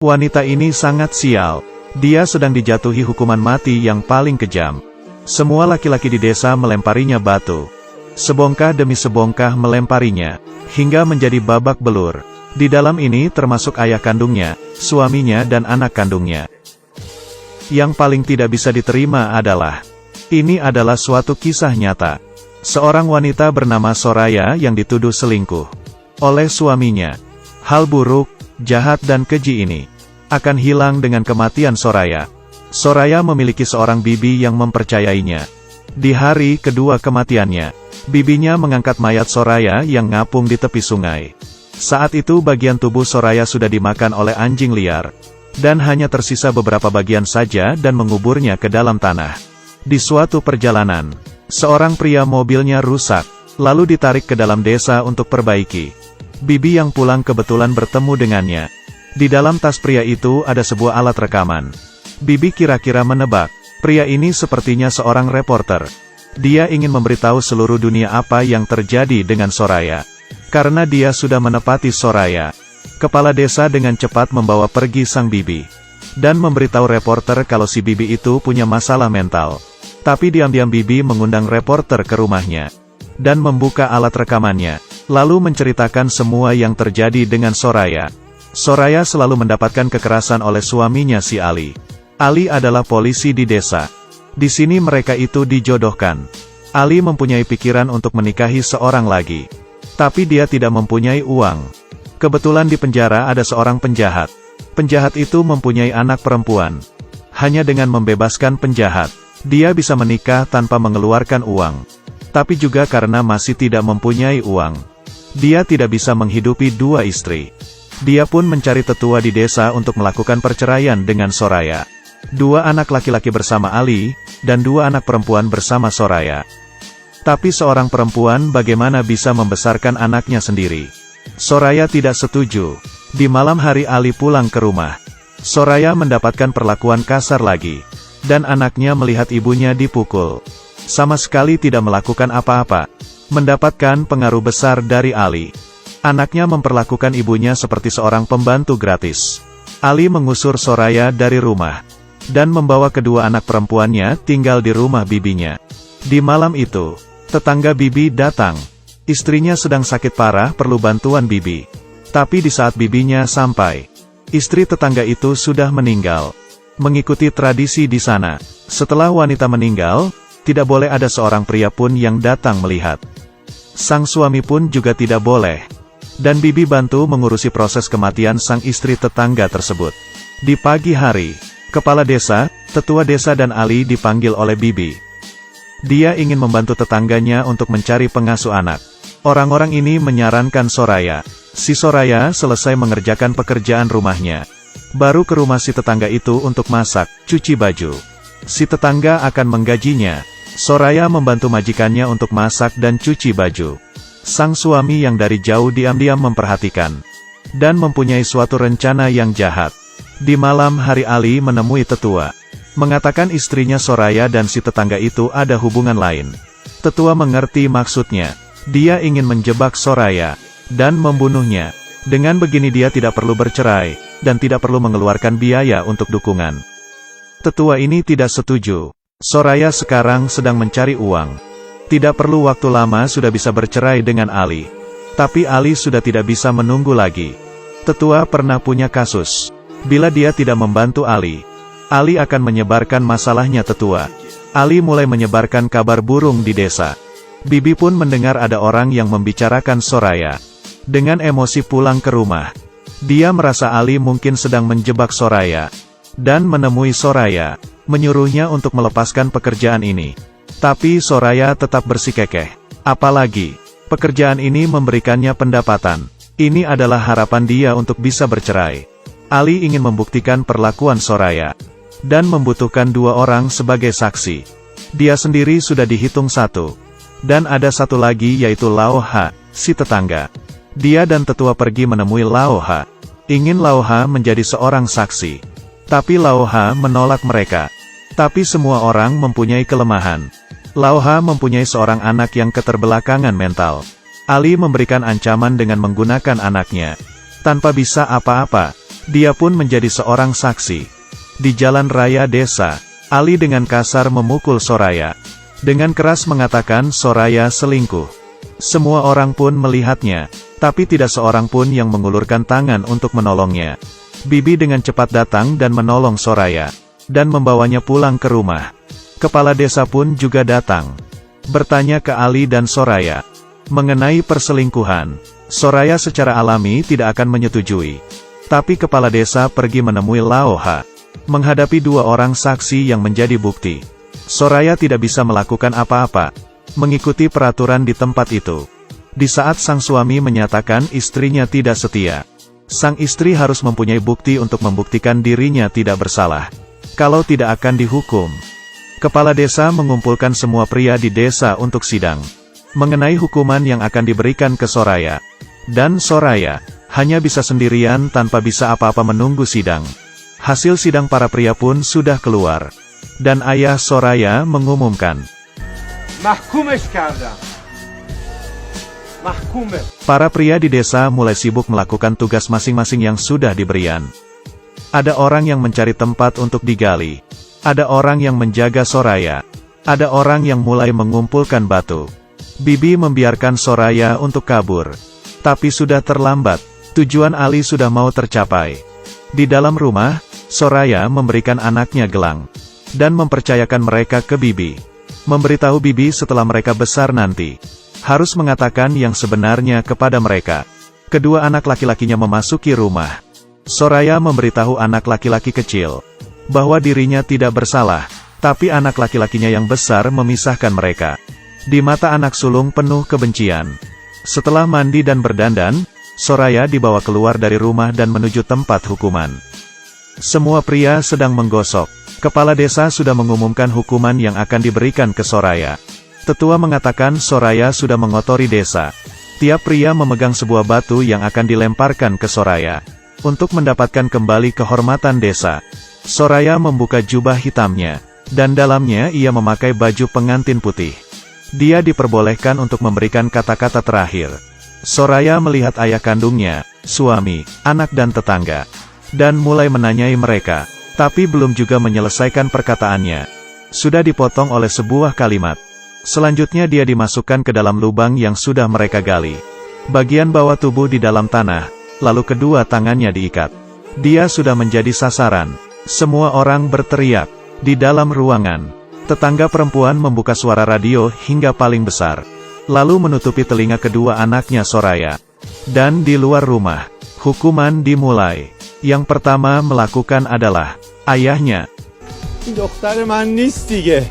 Wanita ini sangat sial. Dia sedang dijatuhi hukuman mati yang paling kejam. Semua laki-laki di desa melemparinya batu. Sebongkah demi sebongkah melemparinya, hingga menjadi babak belur. Di dalam ini termasuk ayah kandungnya, suaminya dan anak kandungnya. Yang paling tidak bisa diterima adalah, ini adalah suatu kisah nyata. Seorang wanita bernama Soraya yang dituduh selingkuh oleh suaminya. Hal buruk, jahat dan keji ini akan hilang dengan kematian Soraya. Soraya memiliki seorang bibi yang mempercayainya. Di hari kedua kematiannya, bibinya mengangkat mayat Soraya yang ngapung di tepi sungai. Saat itu bagian tubuh Soraya sudah dimakan oleh anjing liar, dan hanya tersisa beberapa bagian saja dan menguburnya ke dalam tanah. Di suatu perjalanan, seorang pria mobilnya rusak, lalu ditarik ke dalam desa untuk perbaiki. Bibi yang pulang kebetulan bertemu dengannya. Di dalam tas pria itu ada sebuah alat rekaman. Bibi kira-kira menebak, pria ini sepertinya seorang reporter. Dia ingin memberitahu seluruh dunia apa yang terjadi dengan Soraya. Karena dia sudah menepati Soraya, kepala desa dengan cepat membawa pergi sang bibi. Dan memberitahu reporter kalau si bibi itu punya masalah mental. Tapi diam-diam bibi mengundang reporter ke rumahnya. Dan membuka alat rekamannya. Lalu menceritakan semua yang terjadi dengan Soraya. Soraya selalu mendapatkan kekerasan oleh suaminya si Ali. Ali adalah polisi di desa. Di sini mereka itu dijodohkan. Ali mempunyai pikiran untuk menikahi seorang lagi. Tapi dia tidak mempunyai uang. Kebetulan di penjara ada seorang penjahat. Penjahat itu mempunyai anak perempuan. Hanya dengan membebaskan penjahat, dia bisa menikah tanpa mengeluarkan uang. Tapi juga karena masih tidak mempunyai uang, dia tidak bisa menghidupi dua istri. Dia pun mencari tetua di desa untuk melakukan perceraian dengan Soraya. 2 anak laki-laki bersama Ali, dan 2 anak perempuan bersama Soraya. Tapi seorang perempuan bagaimana bisa membesarkan anaknya sendiri? Soraya tidak setuju. Di malam hari Ali pulang ke rumah. Soraya mendapatkan perlakuan kasar lagi. Dan anaknya melihat ibunya dipukul. Sama sekali tidak melakukan apa-apa. Mendapatkan pengaruh besar dari Ali. Anaknya memperlakukan ibunya seperti seorang pembantu gratis. Ali mengusir Soraya dari rumah. Dan membawa kedua anak perempuannya tinggal di rumah bibinya. Di malam itu, tetangga bibi datang. Istrinya sedang sakit parah perlu bantuan bibi. Tapi di saat bibinya sampai, istri tetangga itu sudah meninggal. Mengikuti tradisi di sana, setelah wanita meninggal, tidak boleh ada seorang pria pun yang datang melihat. Sang suami pun juga tidak boleh. Dan bibi bantu mengurusi proses kematian sang istri tetangga tersebut. Di pagi hari, kepala desa, tetua desa dan Ali dipanggil oleh bibi. Dia ingin membantu tetangganya untuk mencari pengasuh anak. Orang-orang ini menyarankan Soraya. Si Soraya selesai mengerjakan pekerjaan rumahnya. Baru ke rumah si tetangga itu untuk masak, cuci baju. Si tetangga akan menggajinya. Soraya membantu majikannya untuk masak dan cuci baju. Sang suami yang dari jauh diam-diam memperhatikan. Dan mempunyai suatu rencana yang jahat. Di malam hari Ali menemui tetua. Mengatakan istrinya Soraya dan si tetangga itu ada hubungan lain. Tetua mengerti maksudnya. Dia ingin menjebak Soraya. Dan membunuhnya. Dengan begini dia tidak perlu bercerai. Dan tidak perlu mengeluarkan biaya untuk dukungan. Tetua ini tidak setuju. Soraya sekarang sedang mencari uang. Tidak perlu waktu lama sudah bisa bercerai dengan Ali. Tapi Ali sudah tidak bisa menunggu lagi. Tetua pernah punya kasus. Bila dia tidak membantu Ali akan menyebarkan masalahnya tetua. Ali mulai menyebarkan kabar burung di desa. Bibi pun mendengar ada orang yang membicarakan Soraya. Dengan emosi pulang ke rumah. Dia merasa Ali mungkin sedang menjebak Soraya. Dan menemui Soraya, menyuruhnya untuk melepaskan pekerjaan ini. Tapi Soraya tetap bersikukuh. Apalagi, pekerjaan ini memberikannya pendapatan. Ini adalah harapan dia untuk bisa bercerai. Ali ingin membuktikan perlakuan Soraya. Dan membutuhkan 2 orang sebagai saksi. Dia sendiri sudah dihitung 1. Dan ada 1 lagi yaitu Laoha, si tetangga. Dia dan tetua pergi menemui Laoha. Ingin Laoha menjadi seorang saksi. Tapi Laoha menolak mereka. Tapi semua orang mempunyai kelemahan. Laoha mempunyai seorang anak yang keterbelakangan mental. Ali memberikan ancaman dengan menggunakan anaknya. Tanpa bisa apa-apa, Dia pun menjadi seorang saksi. Di jalan raya desa, Ali dengan kasar memukul Soraya. Dengan keras mengatakan Soraya selingkuh. Semua orang pun melihatnya, tapi tidak seorang pun yang mengulurkan tangan untuk menolongnya. Bibi dengan cepat datang dan menolong Soraya, dan membawanya pulang ke rumah. Kepala desa pun juga datang, bertanya ke Ali dan Soraya mengenai perselingkuhan. Soraya secara alami tidak akan menyetujui. Tapi kepala desa pergi menemui Laoha, menghadapi dua orang saksi yang menjadi bukti. Soraya tidak bisa melakukan apa-apa, mengikuti peraturan di tempat itu. Di saat sang suami menyatakan istrinya tidak setia, sang istri harus mempunyai bukti untuk membuktikan dirinya tidak bersalah. Kalau tidak akan dihukum. Kepala desa mengumpulkan semua pria di desa untuk sidang mengenai hukuman yang akan diberikan ke Soraya. Dan Soraya hanya bisa sendirian tanpa bisa apa-apa menunggu sidang. Hasil sidang para pria pun sudah keluar. Dan ayah Soraya mengumumkan, Mahkumesh kardam. Mahkumesh. Para pria di desa mulai sibuk melakukan tugas masing-masing yang sudah diberikan. Ada orang yang mencari tempat untuk digali. Ada orang yang menjaga Soraya. Ada orang yang mulai mengumpulkan batu. Bibi membiarkan Soraya untuk kabur. Tapi sudah terlambat. Tujuan Ali sudah mau tercapai. Di dalam rumah, Soraya memberikan anaknya gelang dan mempercayakan mereka ke Bibi. Memberitahu Bibi setelah mereka besar nanti, harus mengatakan yang sebenarnya kepada mereka. Kedua anak laki-lakinya memasuki rumah. Soraya memberitahu anak laki-laki kecil bahwa dirinya tidak bersalah, tapi anak laki-lakinya yang besar memisahkan mereka. Di mata anak sulung penuh kebencian. Setelah mandi dan berdandan, Soraya dibawa keluar dari rumah dan menuju tempat hukuman. Semua pria sedang menggosok. Kepala desa sudah mengumumkan hukuman yang akan diberikan ke Soraya. Tetua mengatakan Soraya sudah mengotori desa. Tiap pria memegang sebuah batu yang akan dilemparkan ke Soraya untuk mendapatkan kembali kehormatan desa. Soraya membuka jubah hitamnya, dan dalamnya ia memakai baju pengantin putih. Dia diperbolehkan untuk memberikan kata-kata terakhir. Soraya melihat ayah kandungnya, suami, anak dan tetangga, dan mulai menanyai mereka, tapi belum juga menyelesaikan perkataannya. Sudah dipotong oleh sebuah kalimat. Selanjutnya dia dimasukkan ke dalam lubang yang sudah mereka gali. Bagian bawah tubuh di dalam tanah, lalu kedua tangannya diikat. Dia sudah menjadi sasaran. Semua orang berteriak. Di dalam ruangan, tetangga perempuan membuka suara radio hingga paling besar, lalu menutupi telinga kedua anaknya Soraya. Dan di luar rumah, hukuman dimulai. Yang pertama melakukan adalah ayahnya. دختر من نیست دیگه.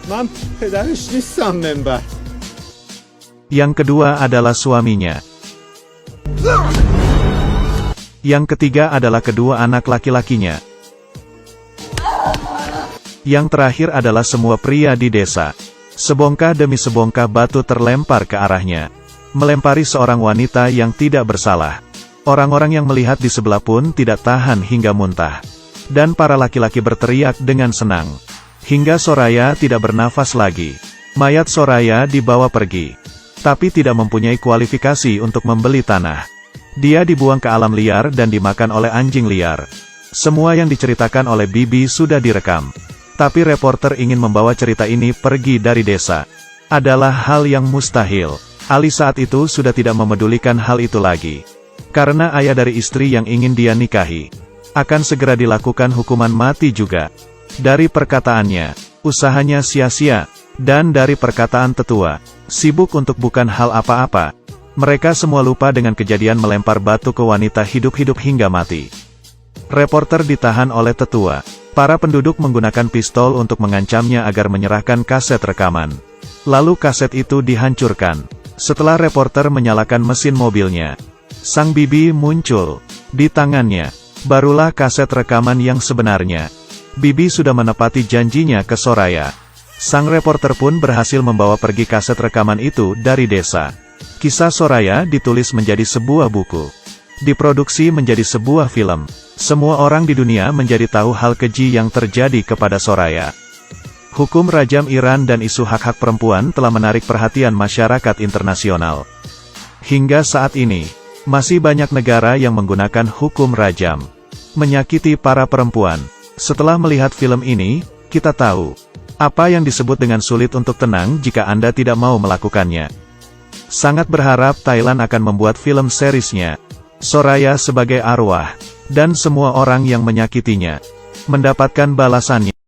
من پدرش نیستم منبر. Yang kedua adalah suaminya. Yang ketiga adalah kedua anak laki-lakinya. Yang terakhir adalah semua pria di desa. Sebongkah demi sebongkah batu terlempar ke arahnya, melempari seorang wanita yang tidak bersalah. Orang-orang yang melihat di sebelah pun tidak tahan hingga muntah. Dan para laki-laki berteriak dengan senang. Hingga Soraya tidak bernafas lagi. Mayat Soraya dibawa pergi. Tapi tidak mempunyai kualifikasi untuk membeli tanah. Dia dibuang ke alam liar dan dimakan oleh anjing liar. Semua yang diceritakan oleh Bibi sudah direkam. Tapi reporter ingin membawa cerita ini pergi dari desa. Adalah hal yang mustahil. Ali saat itu sudah tidak memedulikan hal itu lagi. Karena ayah dari istri yang ingin dia nikahi, akan segera dilakukan hukuman mati juga. Dari perkataannya, usahanya sia-sia. Dan dari perkataan tetua, sibuk untuk bukan hal apa-apa. Mereka semua lupa dengan kejadian melempar batu ke wanita hidup-hidup hingga mati. Reporter ditahan oleh tetua. Para penduduk menggunakan pistol untuk mengancamnya agar menyerahkan kaset rekaman. Lalu kaset itu dihancurkan. Setelah reporter menyalakan mesin mobilnya, sang bibi muncul. Di tangannya, barulah kaset rekaman yang sebenarnya. Bibi sudah menepati janjinya ke Soraya. Sang reporter pun berhasil membawa pergi kaset rekaman itu dari desa. Kisah Soraya ditulis menjadi sebuah buku. Diproduksi menjadi sebuah film. Semua orang di dunia menjadi tahu hal keji yang terjadi kepada Soraya. Hukum rajam Iran dan isu hak-hak perempuan telah menarik perhatian masyarakat internasional. Hingga saat ini, Masih banyak negara yang menggunakan hukum rajam. Menyakiti para perempuan. Setelah melihat film ini, kita tahu apa yang disebut dengan sulit untuk tenang jika Anda tidak mau melakukannya. Sangat berharap Thailand akan membuat film seriesnya. Soraya sebagai arwah, dan semua orang yang menyakitinya mendapatkan balasannya.